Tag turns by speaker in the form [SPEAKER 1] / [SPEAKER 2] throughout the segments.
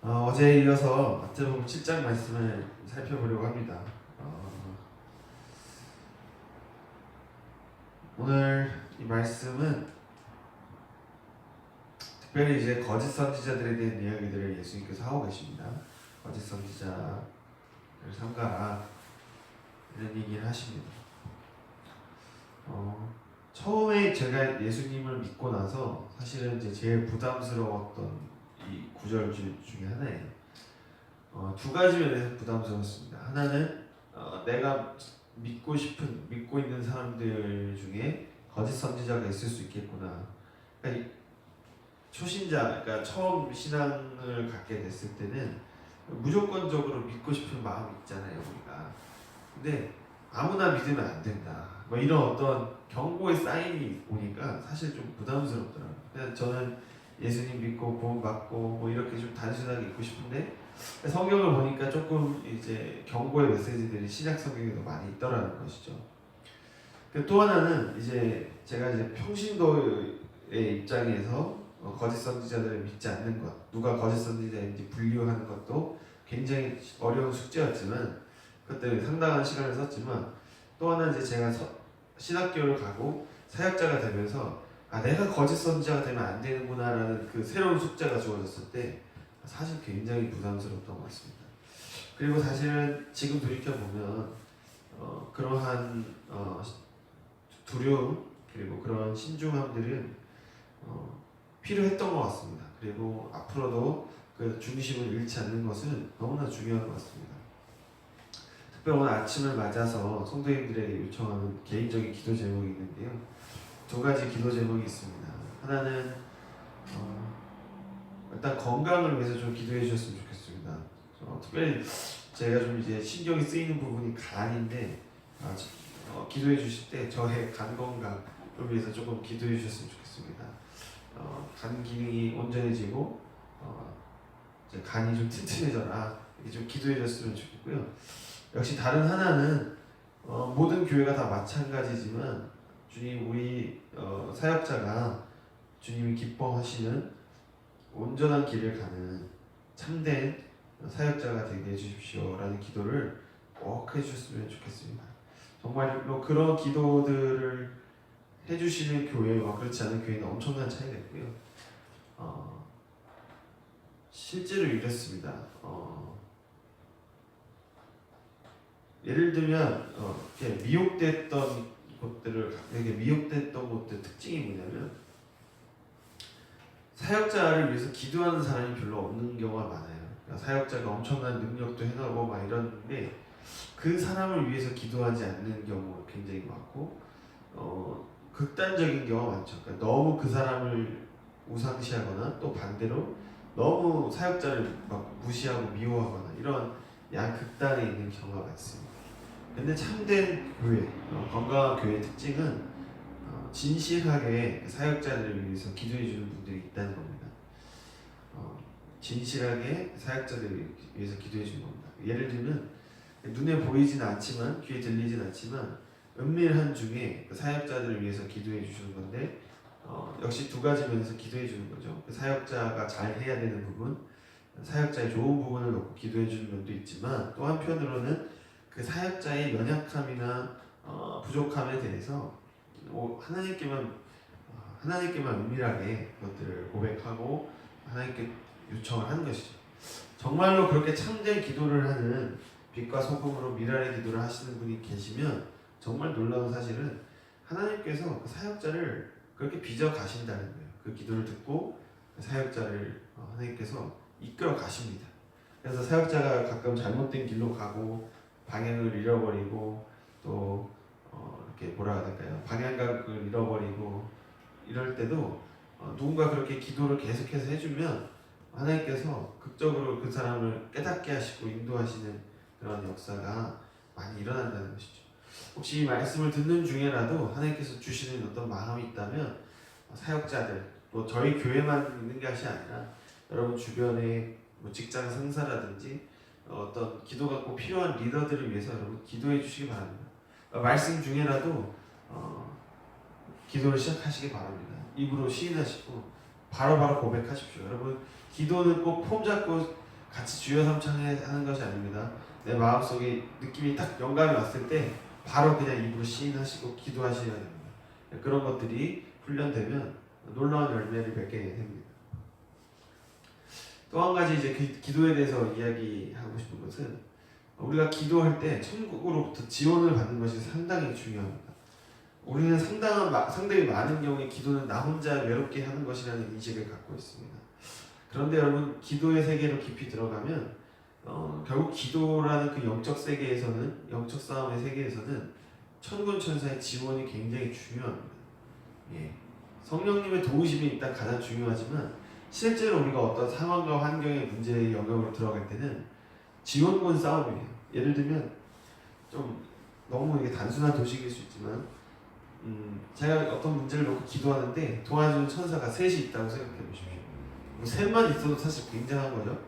[SPEAKER 1] 어제에 이어서 마태복음 7장 말씀을 살펴보려고 합니다. 오늘 이 말씀은 특별히 이제 거짓 선지자들에 대한 이야기들을 예수님께서 하고 계십니다. 거짓 선지자를 삼가라 이런 얘기를 하십니다. 처음에 제가 예수님을 믿고 나서 사실은 이제 제일 부담스러웠던 이 구절 중에 하나예요. 두 가지 면에서 부담스러웠습니다. 하나는 내가 믿고 있는 사람들 중에 거짓 선지자가 있을 수 있겠구나. 그러니까 초신자, 그러니까 처음 신앙을 갖게 됐을 때는 무조건적으로 믿고 싶은 마음이 있잖아요, 우리가. 근데 아무나 믿으면 안 된다. 뭐 이런 어떤 경고의 사인이 오니까 사실 좀 부담스럽더라고요. 그냥 저는 예수님 믿고 구원 받고 뭐 이렇게 좀 단순하게 있고 싶은데 성경을 보니까 조금 이제 경고의 메시지들이 신약 성경에도 많이 있더라는 것이죠. 또 하나는 이제 제가 이제 평신도의 입장에서 거짓 선지자들을 믿지 않는 것, 누가 거짓 선지자인지 분류하는 것도 굉장히 어려운 숙제였지만 그것 때문에 상당한 시간을 썼지만 또 하나 이제 제가 신학교를 가고 사역자가 되면서 내가 거짓 선지자가 되면 안 되는구나라는 그 새로운 숙제가 주어졌을 때 사실 굉장히 부담스럽던 것 같습니다. 그리고 사실은 지금 돌이켜보면 그러한 두려움 그리고 그런 신중함들은 필요했던 것 같습니다. 그리고 앞으로도 그 중심을 잃지 않는 것은 너무나 중요한 것 같습니다. 특별히 오늘 아침을 맞아서 성도님들에게 요청하는 개인적인 기도 제목이 있는데요. 두 가지 기도 제목이 있습니다. 하나는 일단 건강을 위해서 좀 기도해 주셨으면 좋겠습니다. 특별히 제가 좀 이제 신경이 쓰이는 부분이 간인데 기도해 주실 때 저의 간 건강을 위해서 조금 기도해 주셨으면 좋겠습니다. 간 기능이 온전해지고 이제 간이 좀 튼튼해져라 이렇게 좀 기도해 줬으면 좋겠고요. 역시 다른 하나는 모든 교회가 다 마찬가지지만 주님 우리 사역자가 주님이 기뻐하시는 온전한 길을 가는 참된 사역자가 되게 해주십시오라는 기도를 꼭 해주셨으면 좋겠습니다. 정말로 그런 기도들을 해주시는 교회와 그렇지 않은 교회는 엄청난 차이가 있고요. 실제로 이랬습니다. 예를 들면 이렇게 미혹됐던 곳들 특징이 뭐냐면 사역자를 위해서 기도하는 사람이 별로 없는 경우가 많아요. 그러니까 사역자가 엄청난 능력도 해나고 막 이러는데 그 사람을 위해서 기도하지 않는 경우가 굉장히 많고 극단적인 경우가 많죠. 그러니까 너무 그 사람을 우상시하거나 또 반대로 너무 사역자를 막 무시하고 미워하거나 이런 양극단에 있는 경우가 많습니다. 근데 참된 교회, 건강한 교회의 특징은 진실하게 사역자들을 위해서 기도해 주는 분들이 있다는 겁니다. 진실하게 사역자들을 위해서 기도해 주는 겁니다. 예를 들면 눈에 보이진 않지만 귀에 들리진 않지만 은밀한 중에 그 사역자들을 위해서 기도해 주시는 건데 역시 두 가지 면에서 기도해 주는 거죠. 그 사역자가 잘 해야 되는 부분, 사역자의 좋은 부분을 놓고 기도해 주는 면도 있지만 또 한편으로는 그 사역자의 연약함이나 부족함에 대해서 하나님께만 은밀하게 그것들을 고백하고 하나님께 요청을 하는 것이죠. 정말로 그렇게 참된 기도를 하는 빛과 소금으로 미랄의 기도를 하시는 분이 계시면 정말 놀라운 사실은 하나님께서 그 사역자를 그렇게 빚어 가신다는 거예요. 그 기도를 듣고 그 사역자를 하나님께서 이끌어 가십니다. 그래서 사역자가 가끔 잘못된 길로 가고 방향을 잃어버리고 또 이렇게 뭐라 해야 될까요? 방향각을 잃어버리고 이럴 때도 누군가 그렇게 기도를 계속해서 해주면 하나님께서 극적으로 그 사람을 깨닫게 하시고 인도하시는 그런 역사가 많이 일어난다는 것이죠. 혹시 이 말씀을 듣는 중에라도 하나님께서 주시는 어떤 마음이 있다면 사역자들, 또 저희 교회만 있는 것이 아니라 여러분 주변에 뭐 직장 상사라든지 어떤 기도가 꼭 필요한 리더들을 위해서 여러분 기도해 주시기 바랍니다. 말씀 중에라도 기도를 시작하시기 바랍니다. 입으로 시인하시고 바로바로 고백하십시오. 여러분 기도는 꼭 폼 잡고 같이 주여 삼창하는 것이 아닙니다. 내 마음속에 느낌이 딱 영감이 왔을 때 바로 그냥 입으로 시인하시고 기도하셔야 됩니다. 그런 것들이 훈련되면 놀라운 열매를 맺게 됩니다. 또 한 가지 이제 기도에 대해서 이야기하고 싶은 것은 우리가 기도할 때 천국으로부터 지원을 받는 것이 상당히 중요합니다. 우리는 상당히 많은 경우에 기도는 나 혼자 외롭게 하는 것이라는 인식을 갖고 있습니다. 그런데 여러분 기도의 세계로 깊이 들어가면 결국 기도라는 그 영적 세계에서는 영적 싸움의 세계에서는 천군 천사의 지원이 굉장히 중요합니다. 예. 성령님의 도우심이 일단 가장 중요하지만 실제로 우리가 어떤 상황과 환경의 문제의 영역으로 들어갈 때는 지원군 싸움이에요. 예를 들면 좀 너무 이게 단순한 도식일 수 있지만 제가 어떤 문제를 놓고 기도하는데 도와주는 천사가 셋이 있다고 생각해 보십시오. 뭐 셋만 있어도 사실 굉장한 거죠.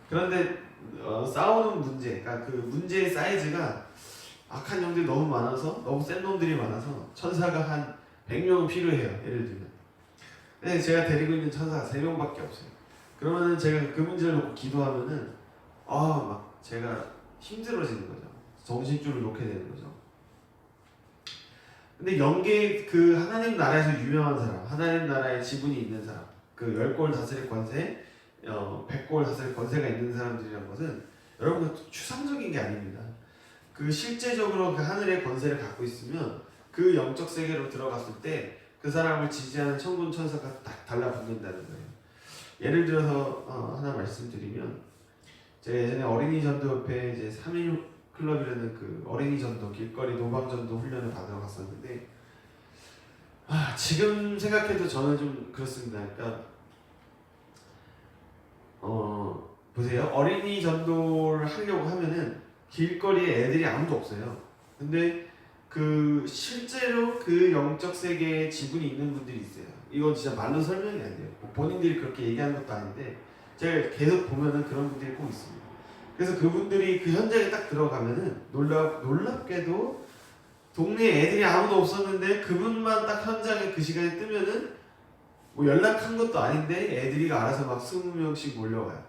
[SPEAKER 1] 그런데 싸우는 문제, 그러니까 그 문제의 사이즈가 악한 영들이 너무 많아서 너무 센 놈들이 많아서 천사가 한 100명은 필요해요. 예를 들면. 근데 제가 데리고 있는 천사가 3명밖에 없어요. 그러면은 제가 그 문제를 놓고 기도하면은 막 제가 힘들어지는 거죠. 정신줄을 놓게 되는 거죠. 근데 그 하나님 나라에서 유명한 사람, 하나님 나라에 지분이 있는 사람, 그 10골 다스릴 권세, 100골 다스릴 권세가 있는 사람들이란 것은 여러분 추상적인 게 아닙니다. 그 실제적으로 그 하늘의 권세를 갖고 있으면 그 영적 세계로 들어갔을 때 그 사람을 지지하는 천군 천사가 딱 달라붙는다는 거예요. 예를 들어서 하나 말씀드리면 제가 예전에 어린이 전도협회 이제 3일 클럽이라는 그 어린이 전도 길거리 노방 전도 훈련을 받으러 갔었는데 지금 생각해도 저는 좀 그렇습니다. 그러니까 보세요. 어린이 전도를 하려고 하면은 길거리에 애들이 아무도 없어요. 근데 그 실제로 그 영적 세계에 지분이 있는 분들이 있어요. 이건 진짜 말로 설명이 안 돼요. 본인들이 그렇게 얘기하는 것도 아닌데 제가 계속 보면은 그런 분들이 꼭 있습니다. 그래서 그분들이 그 현장에 딱 들어가면은 놀랍게도 동네에 애들이 아무도 없었는데 그분만 딱 현장에 그 시간에 뜨면은 뭐 연락한 것도 아닌데 애들이 알아서 막 20명씩 몰려와요.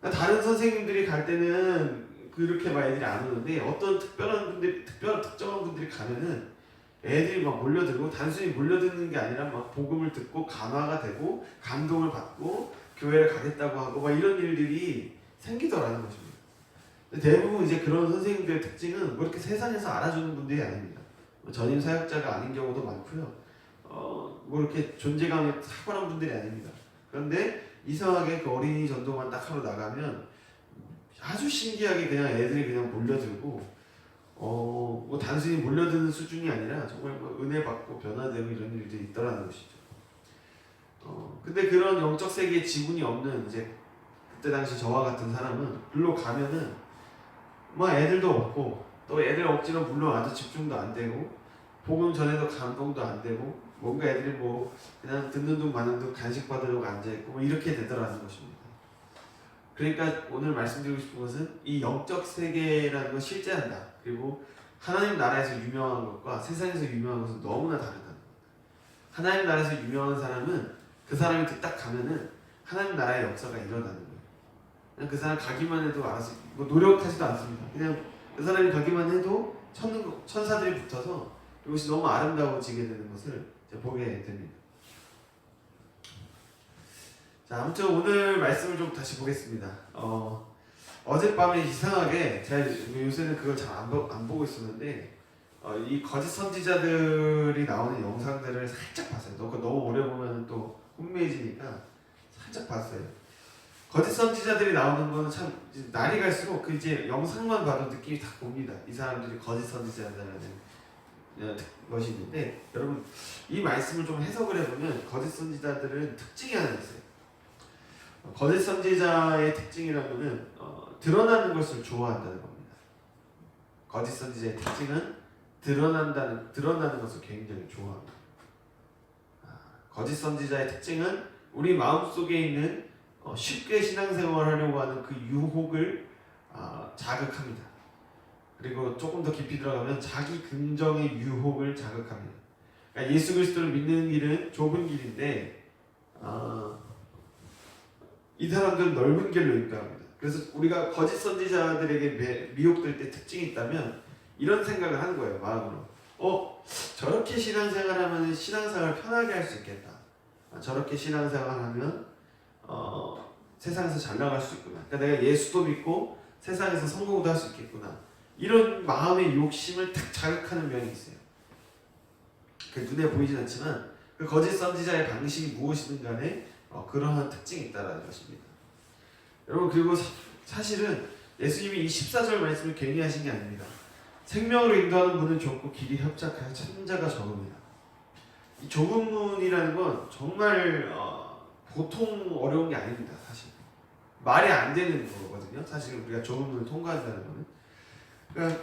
[SPEAKER 1] 그러니까 다른 선생님들이 갈 때는 그렇게 막 애들이 안 오는데 어떤 특정한 분들이 가면은 애들이 막 몰려들고 단순히 몰려드는 게 아니라 막 복음을 듣고 감화가 되고 감동을 받고 교회를 가겠다고 하고 막 이런 일들이 생기더라는 것입니다. 대부분 이제 그런 선생님들의 특징은 뭐 이렇게 세상에서 알아주는 분들이 아닙니다. 전임 사역자가 아닌 경우도 많고요. 뭐 이렇게 존재감이 탁월한 분들이 아닙니다. 그런데 이상하게 그 어린이 전도만 딱 하러 나가면 아주 신기하게 그냥 애들이 그냥 몰려들고 뭐 단순히 몰려드는 수준이 아니라 정말 뭐 은혜 받고 변화되고 이런 일들이 있더라는 것이죠. 근데 그런 영적 세계에 지분이 없는 이제 그때 당시 저와 같은 사람은 글로 가면은 뭐 애들도 없고 또 애들 억지로 물론 아주 집중도 안 되고 복음 전에도 감동도 안 되고 뭔가 애들이 뭐 그냥 듣는 둥 마는 둥 간식 받으려고 앉아있고 뭐 이렇게 되더라는 것입니다. 그러니까 오늘 말씀드리고 싶은 것은 이 영적 세계라는 건 실제한다. 그리고 하나님 나라에서 유명한 것과 세상에서 유명한 것은 너무나 다르다는 것. 하나님 나라에서 유명한 사람은 그 사람이 딱 가면은 하나님 나라의 역사가 일어나는 거예요. 그냥 그 사람 가기만 해도 알아서 뭐 노력하지도 않습니다. 그냥 그 사람이 가기만 해도 천사들이 붙어서 이것이 너무 아름다워지게 되는 것을 보게 됩니다. 자, 아무튼 오늘 말씀을 좀 다시 보겠습니다. 어젯밤에 이상하게 제가 요새는 그걸 잘 안 보고 있었는데 이 거짓 선지자들이 나오는 영상들을 살짝 봤어요. 너무 오래 보면 또 혼미해지니까 살짝 봤어요. 거짓 선지자들이 나오는 거는 참 날이 갈수록 그 이제 영상만 봐도 느낌이 딱 옵니다. 이 사람들이 거짓 선지자라는 것이 있는데 여러분 이 말씀을 좀 해석을 해보면 거짓 선지자들은 특징이 하나 있어요. 거짓 선지자의 특징이라면은 드러나는 것을 좋아한다는 겁니다. 거짓 선지자의 특징은 드러나는 것을 굉장히 좋아합니다. 거짓 선지자의 특징은 우리 마음속에 있는 쉽게 신앙생활하려고 하는 그 유혹을 자극합니다. 그리고 조금 더 깊이 들어가면 자기 긍정의 유혹을 자극합니다. 그러니까 예수 그리스도를 믿는 길은 좁은 길인데 이 사람들은 넓은 길로 인도합니다. 그래서 우리가 거짓 선지자들에게 미혹될 때 특징이 있다면 이런 생각을 하는 거예요. 마음으로. 저렇게 신앙생활하면 신앙생활을 편하게 할 수 있겠다. 저렇게 신앙생활하면 세상에서 잘 나갈 수 있구나. 그러니까 내가 예수도 믿고 세상에서 성공도 할 수 있겠구나. 이런 마음의 욕심을 탁 자극하는 면이 있어요. 그 눈에 보이진 않지만 그 거짓 선지자의 방식이 무엇이든 간에 그러한 특징이 있다는 것입니다. 여러분, 그리고 사실은 예수님이 이 14절 말씀을 괜히 하신 게 아닙니다. 생명으로 인도하는 문은 좁고 길이 협착하여 참자가 적습니다. 이 좁은 문이라는 건 정말 보통 어려운 게 아닙니다. 사실 말이 안 되는 거거든요. 사실 우리가 좁은 문을 통과한다는 거는. 그러니까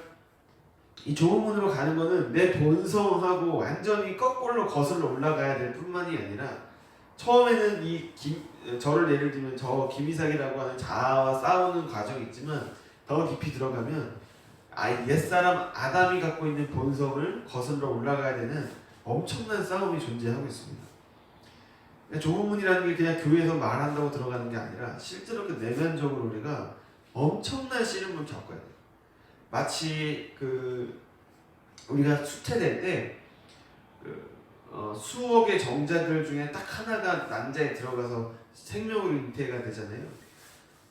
[SPEAKER 1] 이 좁은 문으로 가는 거는 내 본성하고 완전히 거꾸로 거슬러 올라가야 될 뿐만이 아니라, 처음에는 저를 예를 들면 저 김이삭이라고 하는 자아와 싸우는 과정이 있지만 더 깊이 들어가면 옛사람 아담이 갖고 있는 본성을 거슬러 올라가야 되는 엄청난 싸움이 존재하고 있습니다. 좁은 문이라는 게 그냥 교회에서 말한다고 들어가는 게 아니라 실제로 그 내면적으로 우리가 엄청난 씨름을 겪어야 돼요. 마치 우리가 수태될 때 수억의 정자들 중에 딱 하나가 난자에 들어가서 생명으로 잉태가 되잖아요.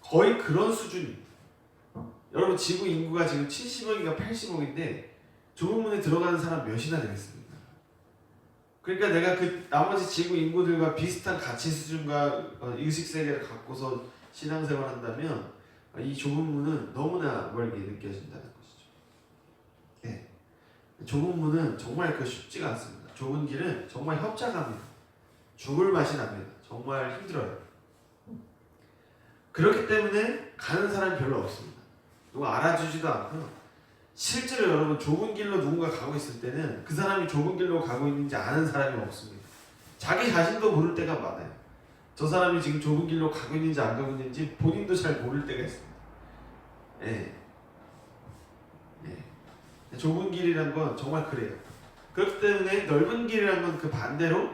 [SPEAKER 1] 거의 그런 수준입니다. 여러분, 지구 인구가 지금 70억인가 80억인데 좁은 문에 들어가는 사람 몇이나 되겠습니까? 그러니까 내가 그 나머지 지구 인구들과 비슷한 가치 수준과 의식 세계를 갖고서 신앙생활 한다면 이 좁은 문은 너무나 멀게 느껴진다는 것이죠. 네. 좁은 문은 정말 쉽지가 않습니다. 좁은 길은 정말 협착합니다. 죽을 맛이 납니다. 정말 힘들어요. 그렇기 때문에 가는 사람이 별로 없습니다. 누가 알아주지도 않고요. 실제로 여러분, 좁은 길로 누군가 가고 있을 때는 그 사람이 좁은 길로 가고 있는지 아는 사람이 없습니다. 자기 자신도 모를 때가 많아요. 저 사람이 지금 좁은 길로 가고 있는지 안 가고 있는지 본인도 잘 모를 때가 있습니다. 예. 좁은 길이란 건 정말 그래요. 그렇기 때문에 넓은 길이란 건 그 반대로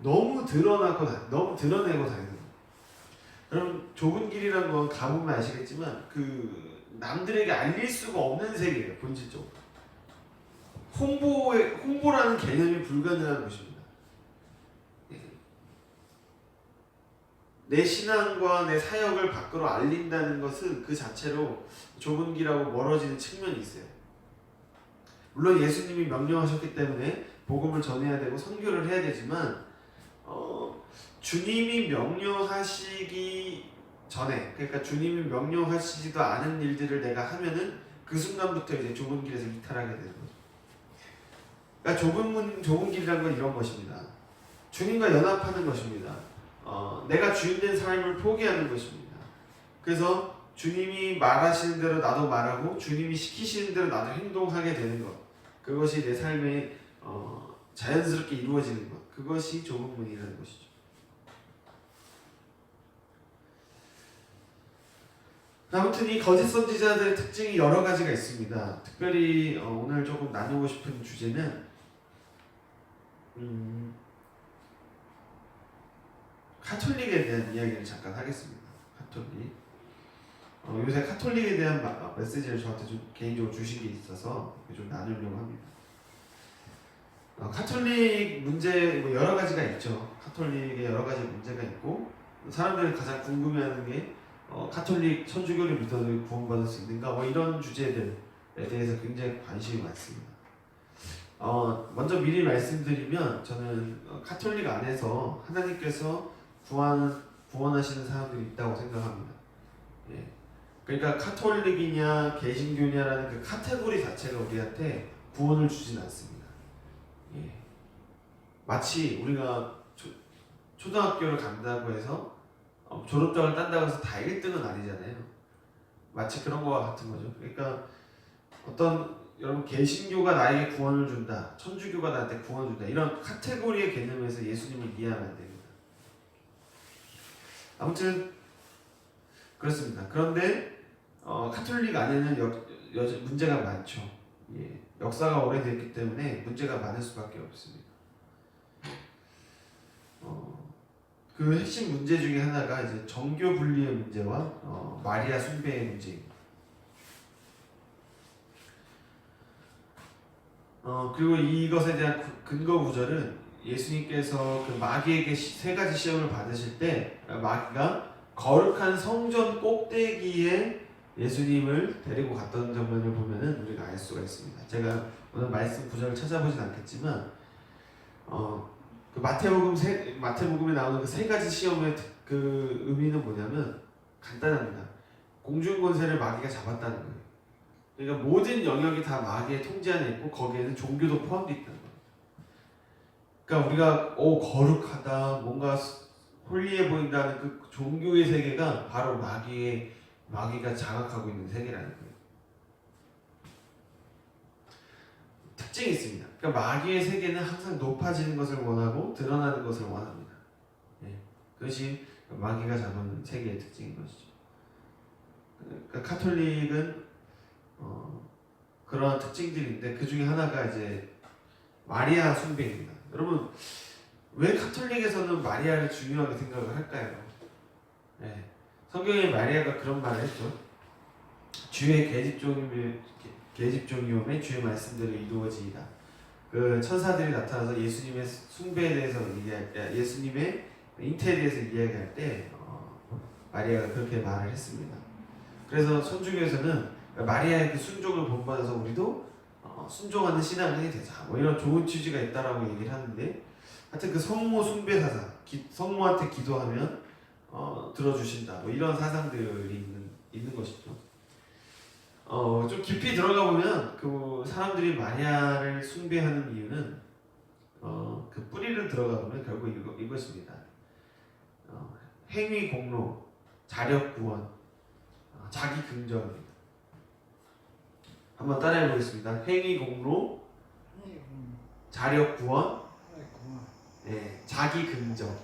[SPEAKER 1] 너무 드러내고 다니는 거예요. 여러분, 좁은 길이란 건 가보면 아시겠지만 남들에게 알릴 수가 없는 세계예요. 본질적으로 홍보라는 개념이 불가능한 것입니다. 내 신앙과 내 사역을 밖으로 알린다는 것은 그 자체로 좁은 길하고 멀어지는 측면이 있어요. 물론 예수님이 명령하셨기 때문에 복음을 전해야 되고 선교를 해야 되지만 주님이 명령하시기 전에, 그러니까 주님이 명령하시지도 않은 일들을 내가 하면은 그 순간부터 이제 좁은 길에서 이탈하게 되는 거죠. 그러니까 좁은 길이라는 건 이런 것입니다. 주님과 연합하는 것입니다. 내가 주인된 삶을 포기하는 것입니다. 그래서 주님이 말하시는 대로 나도 말하고 주님이 시키시는 대로 나도 행동하게 되는 것, 그것이 내 삶에 자연스럽게 이루어지는 것, 그것이 좁은 문이라는 것이죠. 아무튼 이 거짓 선지자들의 특징이 여러 가지가 있습니다. 특별히 오늘 조금 나누고 싶은 주제는 카톨릭에 대한 이야기를 잠깐 하겠습니다. 카톨릭. 요새 카톨릭에 대한 메시지를 저한테 좀 개인적으로 주신 게 있어서 좀 나누려고 합니다. 카톨릭 문제 여러 가지가 있죠. 카톨릭에 여러 가지 문제가 있고, 사람들이 가장 궁금해하는 게 카톨릭 천주교를 믿어도 구원받을 수 있는가, 이런 주제들에 대해서 굉장히 관심이 많습니다. 먼저 미리 말씀드리면 저는 카톨릭 안에서 하나님께서 구원하시는 사람들이 있다고 생각합니다. 예. 그러니까 카톨릭이냐 개신교냐라는 그 카테고리 자체가 우리한테 구원을 주진 않습니다. 예. 마치 우리가 초등학교를 간다고 해서 졸업장을 딴다고 해서 다 1등은 아니잖아요. 마치 그런 거와 같은 거죠. 그러니까 여러분, 개신교가 나에게 구원을 준다, 천주교가 나한테 구원을 준다, 이런 카테고리의 개념에서 예수님을 이해하면 안 됩니다. 아무튼 그렇습니다. 그런데 카톨릭 안에는 문제가 많죠. 예. 역사가 오래됐기 때문에 문제가 많을 수밖에 없습니다. 그 핵심 문제 중에 하나가 이제 정교 분리의 문제와 마리아 숭배의 문제입니다. 그리고 이것에 대한 근거 구절은 예수님께서 그 마귀에게 세 가지 시험을 받으실 때 마귀가 거룩한 성전 꼭대기에 예수님을 데리고 갔던 장면을 보면은 우리가 알 수가 있습니다. 제가 오늘 말씀 구절을 찾아보진 않겠지만 그 마태복음에 나오는 그 세 가지 시험의 그 의미는 뭐냐면 간단합니다. 공중 권세를 마귀가 잡았다는 거예요. 그러니까 모든 영역이 다 마귀의 통제 안에 있고 거기에는 종교도 포함되어 있다는 거예요. 그러니까 우리가 거룩하다, 뭔가 홀리해 보인다는 그 종교의 세계가 바로 마귀가 장악하고 있는 세계라는 거예요. 특징이 있습니다. 그러니까 마귀의 세계는 항상 높아지는 것을 원하고 드러나는 것을 원합니다. 그것이 마귀가 잡은 세계의 특징인 것이죠. 그러니까 카톨릭은 그러한 특징들인데 그 중에 하나가 이제 마리아 숭배입니다. 여러분 왜 카톨릭에서는 마리아를 중요하게 생각을 할까요? 성경에 마리아가 그런 말을 했죠. 주의 계집종이오매 주의 말씀대로 이루어지이다. 그 천사들이 나타나서 예수님의 숭배에 대해서 예수님의 잉태에 대해서 이야기할 때 마리아가 그렇게 말을 했습니다. 그래서 천주교에서는 마리아의 그 순종을 본받아서 우리도 순종하는 신앙인이 되자. 뭐 이런 좋은 취지가 있다라고 얘기를 하는데, 하여튼 그 성모 숭배 사상, 성모한테 기도하면 들어주신다. 뭐 이런 사상들이 있는 것이죠. 좀 깊이 들어가 보면 그 사람들이 마리아를 숭배하는 이유는 그 뿌리를 들어가 보면 결국 이것입니다. 행위 공로, 자력 구원, 자기 긍정입니다. 한번 따라해 보겠습니다. 행위 공로, 자력 구원, 자기 긍정.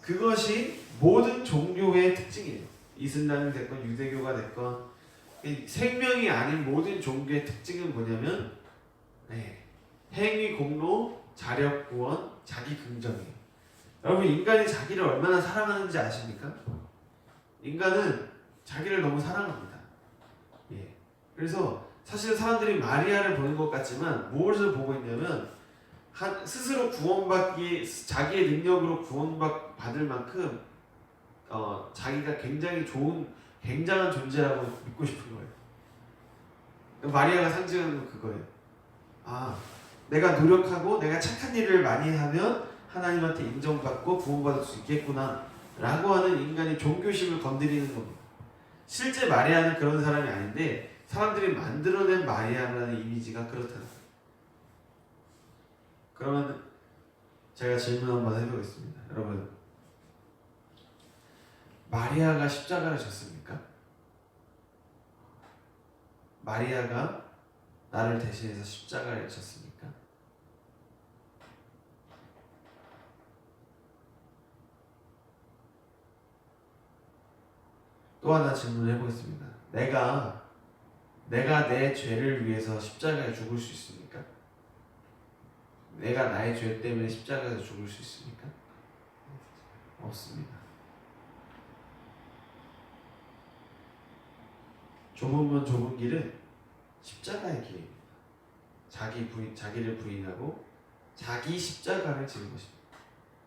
[SPEAKER 1] 그것이 모든 종교의 특징이에요. 이슬람이 됐건 유대교가 됐건 생명이 아닌 모든 종교의 특징은 뭐냐면 행위 공로, 자력 구원, 자기 긍정이에요. 여러분 인간이 자기를 얼마나 사랑하는지 아십니까? 인간은 자기를 너무 사랑합니다. 그래서 사실 사람들이 마리아를 보는 것 같지만 무엇을 보고 있냐면 스스로 자기의 능력으로 구원받을 만큼 자기가 굉장히 굉장한 존재라고 믿고 싶은 거예요. 마리아가 상징하는 건 그거예요. 내가 노력하고 내가 착한 일을 많이 하면 하나님한테 인정받고 구원받을 수 있겠구나 라고 하는 인간의 종교심을 건드리는 겁니다. 실제 마리아는 그런 사람이 아닌데 사람들이 만들어낸 마리아라는 이미지가 그렇다는 거예요. 그러면 제가 질문 한번 해보겠습니다. 여러분 마리아가 십자가를 졌습니까? 마리아가 나를 대신해서 십자가를 졌습니까? 또 하나 질문을 해보겠습니다. 내가 내 죄를 위해서 십자가에 죽을 수 있습니까? 내가 나의 죄 때문에 십자가에서 죽을 수 있습니까? 없습니다. 좁으면 좁은 길은 십자가의 길입니다. 자기를 부인하고 자기 십자가를 지는 것입니다.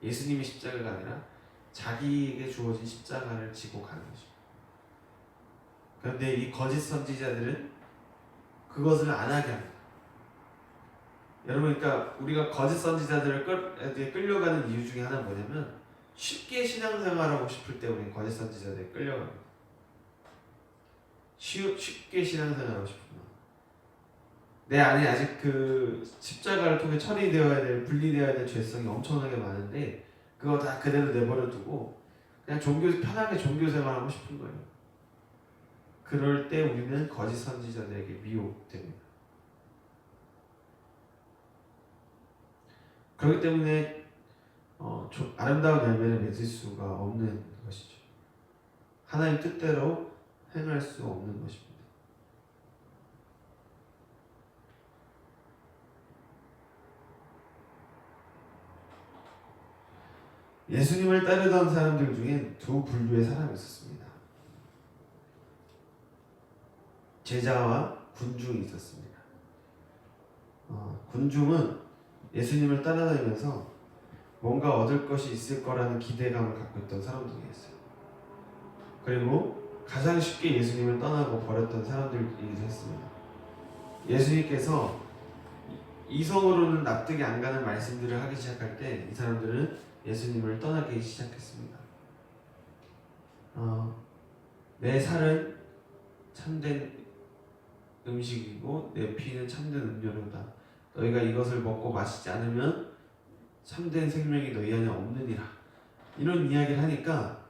[SPEAKER 1] 예수님의 십자가가 아니라 자기에게 주어진 십자가를 지고 가는 것입니다. 그런데 이 거짓 선지자들은 그것을 안 하게 합니다. 여러분, 그러니까 우리가 거짓 선지자들을 끌려가는 이유 중에 하나는 뭐냐면 쉽게 신앙생활하고 싶을 때 우리는 거짓 선지자들에 끌려갑니다. 쉽게 신앙생활하고 싶구나. 내 안에 아직 그 십자가를 통해 분리되어야 될 죄성이 엄청나게 많은데 그거 다 그대로 내버려 두고 그냥 편하게 종교생활하고 싶은 거예요. 그럴 때 우리는 거짓 선지자들에게 미혹됩니다. 그렇기 때문에 아름다운 열매를 맺을 수가 없는 것이죠. 하나님 뜻대로 행할 수 없는 것입니다. 예수님을 따르던 사람들 중엔 두 분류의 사람이 있었습니다. 제자와 군중이 있었습니다. 군중은 예수님을 따라다니면서 뭔가 얻을 것이 있을 거라는 기대감을 갖고 있던 사람들이었어요. 그리고 가장 쉽게 예수님을 떠나고 버렸던 사람들이기도 했습니다. 예수님께서 이성으로는 납득이 안 가는 말씀들을 하기 시작할 때 이 사람들은 예수님을 떠나기 시작했습니다. 내 살은 참된 음식이고 내 피는 참된 음료로다. 너희가 이것을 먹고 마시지 않으면 참된 생명이 너희 안에 없느니라. 이런 이야기를 하니까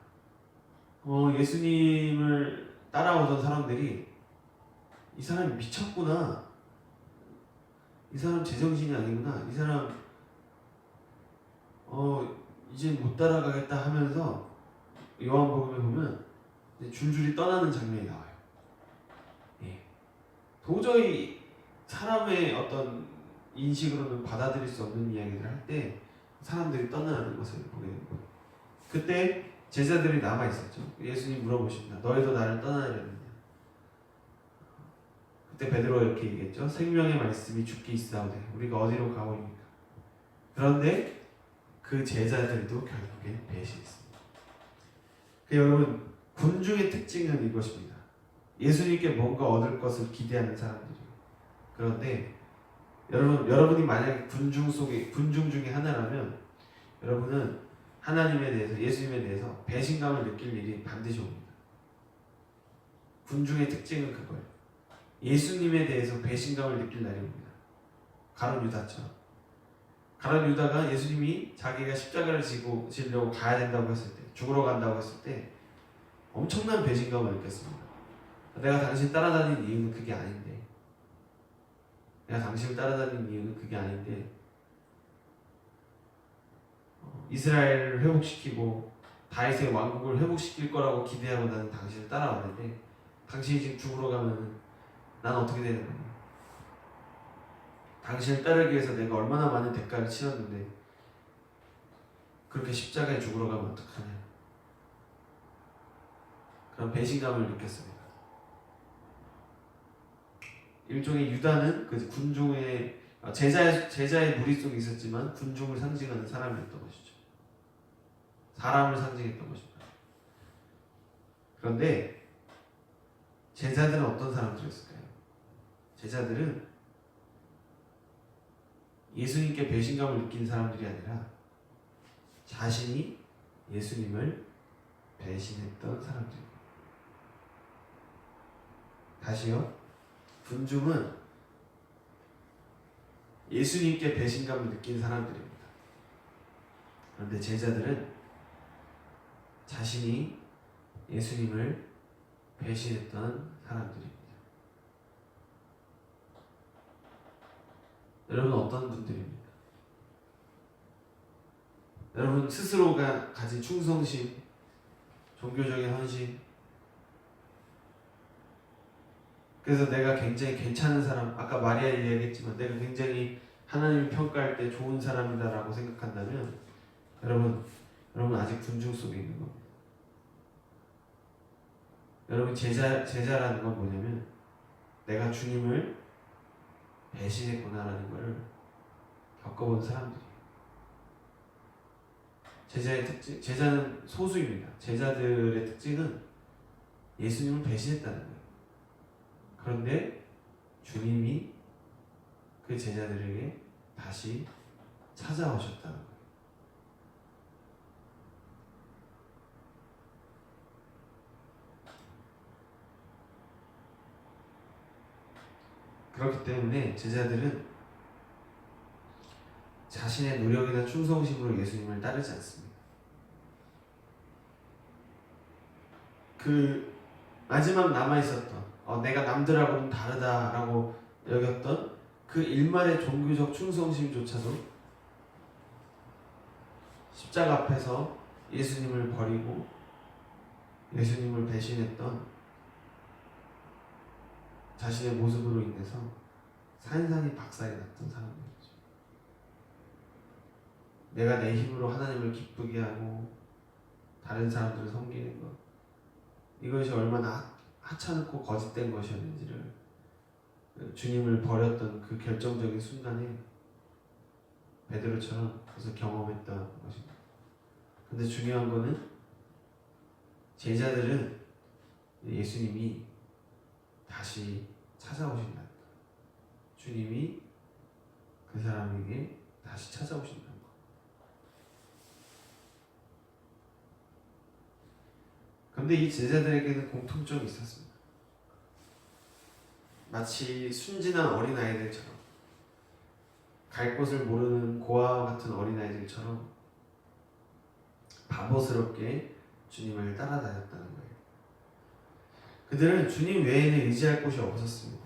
[SPEAKER 1] 예수님을 따라오던 사람들이 이 사람이 미쳤구나. 이 사람 제정신이 아니구나. 이 사람 이제 못 따라가겠다 하면서 요한복음에 보면 줄줄이 떠나는 장면이 나와요. 예. 도저히 사람의 어떤 인식으로는 받아들일 수 없는 이야기를 할 때 사람들이 떠나는 것을 보게 됩니다. 그때 제자들이 남아 있었죠. 예수님 물어보십니다. 너희도 나를 떠나려느냐? 그때 베드로가 이렇게 얘기했죠. 생명의 말씀이 죽게 있사오되 우리가 어디로 가오리까? 그런데 그 제자들도 결국에 배신했습니다. 여러분, 군중의 특징은 이것입니다. 예수님께 뭔가 얻을 것을 기대하는 사람들이에요. 그런데 여러분이 만약에 군중 중에 하나라면 여러분은 하나님에 대해서, 예수님에 대해서 배신감을 느낄 일이 반드시 옵니다. 군중의 특징은 그거예요. 예수님에 대해서 배신감을 느낄 날이 옵니다. 가룟 유다처럼. 가룟 유다가 예수님이 자기가 십자가를 지려고 가야 된다고 했을 때, 죽으러 간다고 했을 때 엄청난 배신감을 느꼈습니다. 내가 당신 따라다니는 이유는 그게 아닌데, 내가 당신을 따라다니는 이유는 그게 아닌데, 이스라엘을 회복시키고 다윗의 왕국을 회복시킬 거라고 기대하고 나는 당신을 따라왔는데, 당신이 지금 죽으러 가면 난 어떻게 되는 거냐? 당신을 따르기 위해서 내가 얼마나 많은 대가를 치렀는데 그렇게 십자가에 죽으러 가면 어떡하냐? 그런 배신감을 느꼈습니다. 일종의 유다는 그 군중의 제자의 무리 속에 있었지만 군중을 상징하는 사람이었던 것이죠. 사람을 상징했던 것입니다. 그런데 제자들은 어떤 사람들이었을까요? 제자들은 예수님께 배신감을 느낀 사람들이 아니라 자신이 예수님을 배신했던 사람들입니다. 다시요. 군중은 예수님께 배신감을 느낀 사람들입니다. 그런데 제자들은 자신이 예수님을 배신했던 사람들입니다. 여러분 어떤 분들입니까? 여러분 스스로가 가진 충성심, 종교적인 헌신, 그래서 내가 굉장히 괜찮은 사람, 아까 마리아 이야기했지만 내가 굉장히 하나님이 평가할 때 좋은 사람이다라고 생각한다면 여러분 아직 군중 속에 있는 겁니다. 여러분 제자라는 건 뭐냐면 내가 주님을 배신했구나라는 것을 겪어본 사람들이에요. 제자는 소수입니다. 제자들의 특징은 예수님을 배신했다는 거예요. 그런데 주님이 그 제자들에게 다시 찾아오셨다는 거예요. 그렇기 때문에 제자들은 자신의 노력이나 충성심으로 예수님을 따르지 않습니다. 그 마지막 남아있었던 내가 남들하고는 다르다라고 여겼던 그 일말의 종교적 충성심조차도 십자가 앞에서 예수님을 버리고 예수님을 배신했던 자신의 모습으로 인해서 산산이 박살이 났던 사람들이죠. 내가 내 힘으로 하나님을 기쁘게 하고 다른 사람들을 섬기는 것, 이것이 얼마나 하찮고 거짓된 것이었는지를 주님을 버렸던 그 결정적인 순간에 베드로처럼 그것을 경험했던 것입니다. 근데 중요한 거는 제자들은 예수님이 다시 찾아오신다. 주님이 그 사람에게 다시 찾아오신다는 것. 그런데 이 제자들에게는 공통점이 있었습니다. 마치 순진한 어린아이들처럼, 갈 곳을 모르는 고아와 같은 어린아이들처럼 바보스럽게 주님을 따라다녔다는 거예요. 그들은 주님 외에는 의지할 곳이 없었습니다.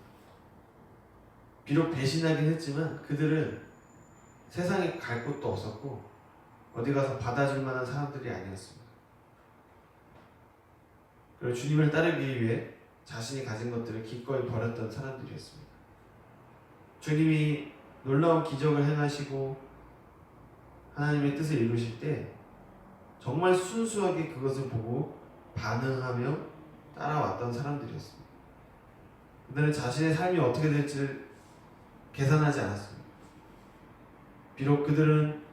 [SPEAKER 1] 비록 배신하긴 했지만 그들은 세상에 갈 곳도 없었고 어디 가서 받아줄 만한 사람들이 아니었습니다. 그리고 주님을 따르기 위해 자신이 가진 것들을 기꺼이 버렸던 사람들이었습니다. 주님이 놀라운 기적을 행하시고 하나님의 뜻을 이루실 때 정말 순수하게 그것을 보고 반응하며 따라왔던 사람들이었습니다. 그들은 자신의 삶이 어떻게 될지를 계산하지 않았습니다. 비록 그들은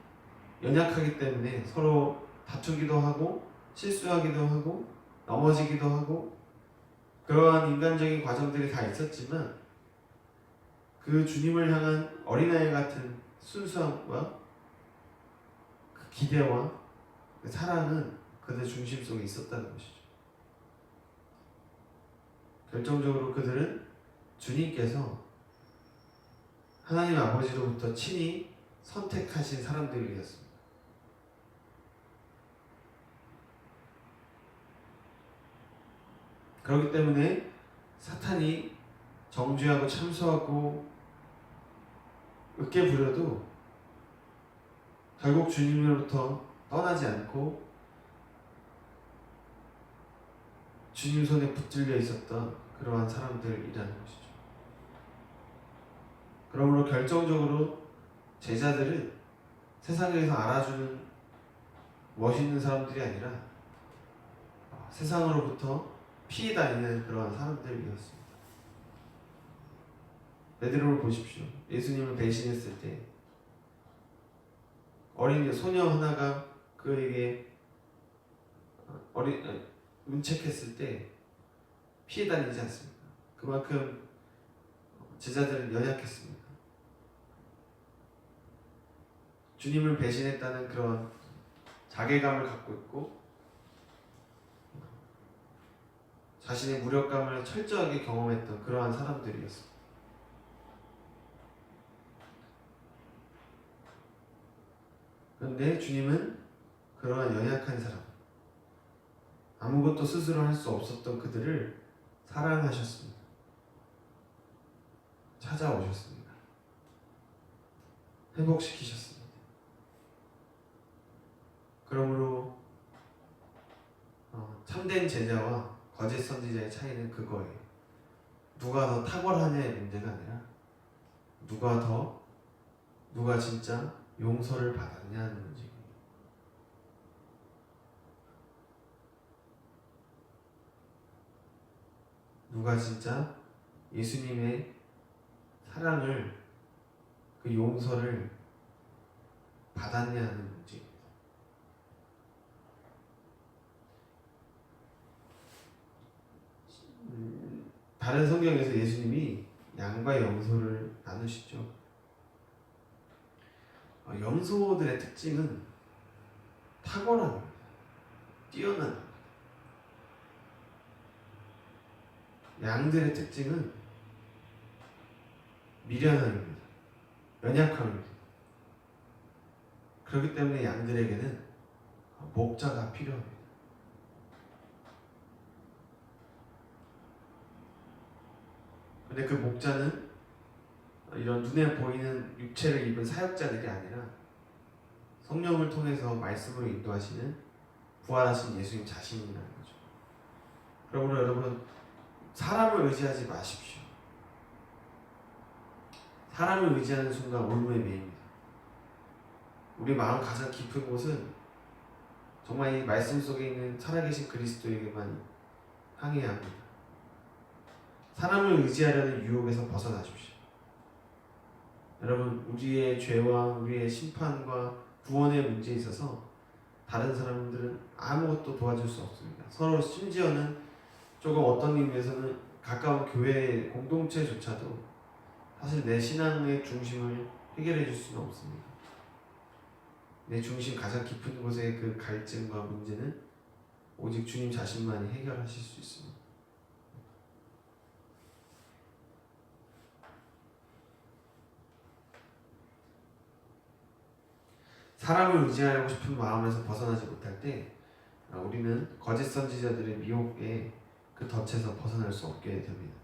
[SPEAKER 1] 연약하기 때문에 서로 다투기도 하고 실수하기도 하고 넘어지기도 하고 그러한 인간적인 과정들이 다 있었지만 그 주님을 향한 어린아이 같은 순수함과 그 기대와 그 사랑은 그들 중심 속에 있었다는 것이죠. 결정적으로 그들은 주님께서 하나님 아버지로부터 친히 선택하신 사람들이었습니다. 그렇기 때문에 사탄이 정죄하고 참소하고 으깨 부려도 결국 주님으로부터 떠나지 않고 주님 손에 붙들려 있었던 그러한 사람들이라는 것이죠. 그러므로 결정적으로 제자들은 세상에서 알아주는 멋있는 사람들이 아니라 세상으로부터 피해 다니는 그러한 사람들이었습니다. 베드로를 보십시오. 예수님을 배신했을 때 어린 소녀 하나가 그에게 문책했을 때 피해 다니지 않습니까? 그만큼 제자들은 연약했습니다. 주님을 배신했다는 그런 자괴감을 갖고 있고 자신의 무력감을 철저하게 경험했던 그러한 사람들이었습니다. 그런데 주님은 그러한 연약한 사람, 아무것도 스스로 할 수 없었던 그들을 사랑하셨습니다. 찾아오셨습니다. 회복시키셨습니다. 그러므로 참된 제자와 거짓 선지자의 차이는 그거예요. 누가 더 탁월하냐의 문제가 아니라 누가 진짜 용서를 받았냐는 문제입니다. 누가 진짜 예수님의 사랑을, 그 용서를 받았냐는 문제입니다. 다른 성경에서 예수님이 양과 염소를 나누시죠. 염소들의 특징은 탁월합니다. 뛰어난. 양들의 특징은 미련함입니다. 연약함입니다. 그렇기 때문에 양들에게는 목자가 필요합니다. 근데 그 목자는 이런 눈에 보이는 육체를 입은 사역자들이 아니라 성령을 통해서 말씀으로 인도하시는 부활하신 예수님 자신이라는 거죠. 그러므로 여러분, 사람을 의지하지 마십시오. 사람을 의지하는 순간 올무에 매입니다. 우리 마음 가장 깊은 곳은 정말 이 말씀 속에 있는 살아계신 그리스도에게만 향해야 합니다. 사람을 의지하려는 유혹에서 벗어나십시오. 여러분, 우리의 죄와 우리의 심판과 구원의 문제에 있어서 다른 사람들은 아무것도 도와줄 수 없습니다. 서로 심지어는 조금 어떤 의미에서는 가까운 교회 공동체조차도 사실 내 신앙의 중심을 해결해 줄 수는 없습니다. 내 중심 가장 깊은 곳의 그 갈증과 문제는 오직 주님 자신만이 해결하실 수 있습니다. 사람을 의지하고 싶은 마음에서 벗어나지 못할 때 우리는 거짓 선지자들의 미혹에 그 덫에서 벗어날 수 없게 됩니다.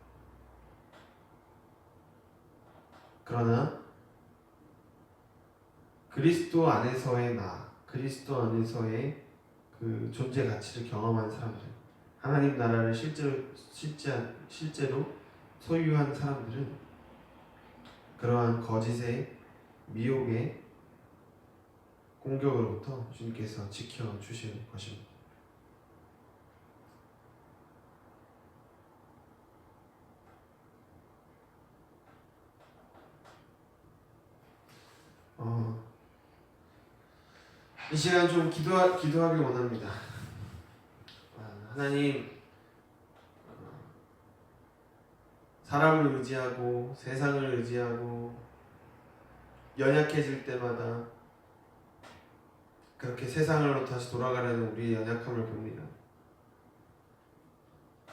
[SPEAKER 1] 그러나 그리스도 안에서의 나, 그리스도 안에서의 그 존재 가치를 경험한 사람들, 하나님 나라를 실제로 소유한 사람들은 그러한 거짓의 미혹의 공격으로부터 주님께서 지켜주실 것입니다. 이 시간 좀 기도하길 원합니다. 하나님, 사람을 의지하고 세상을 의지하고 연약해질 때마다 그렇게 세상으로 다시 돌아가려는 우리의 연약함을 봅니다.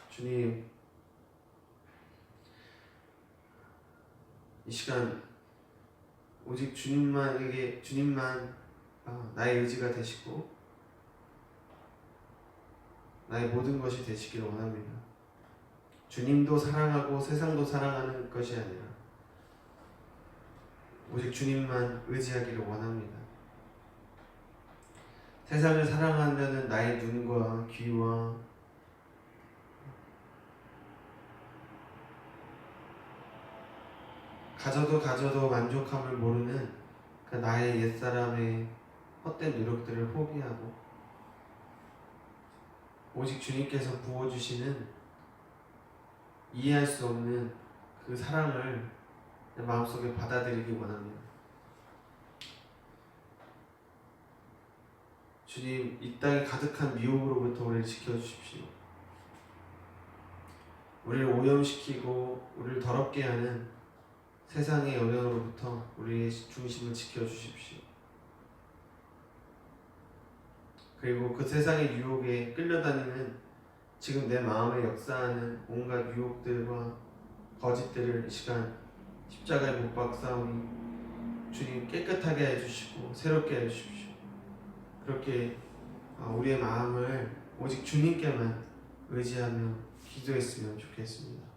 [SPEAKER 1] 주님, 이 시간 오직 주님만 나의 의지가 되시고 나의 모든 것이 되시기를 원합니다. 주님도 사랑하고 세상도 사랑하는 것이 아니라 오직 주님만 의지하기를 원합니다. 세상을 사랑하려는 나의 눈과 귀와 가져도 만족함을 모르는 그 나의 옛사람의 헛된 노력들을 포기하고 오직 주님께서 부어주시는 이해할 수 없는 그 사랑을 내 마음속에 받아들이기 원합니다. 주님, 이 땅에 가득한 미혹으로부터 우리를 지켜주십시오. 우리를 오염시키고 우리를 더럽게 하는 세상의 영향으로부터 우리의 중심을 지켜주십시오. 그리고 그 세상의 유혹에 끌려다니는 지금 내 마음에 역사하는 온갖 유혹들과 거짓들을 이 시간 십자가에 못 박사오니 주님 깨끗하게 해주시고 새롭게 해주십시오. 그렇게 우리의 마음을 오직 주님께만 의지하며 기도했으면 좋겠습니다.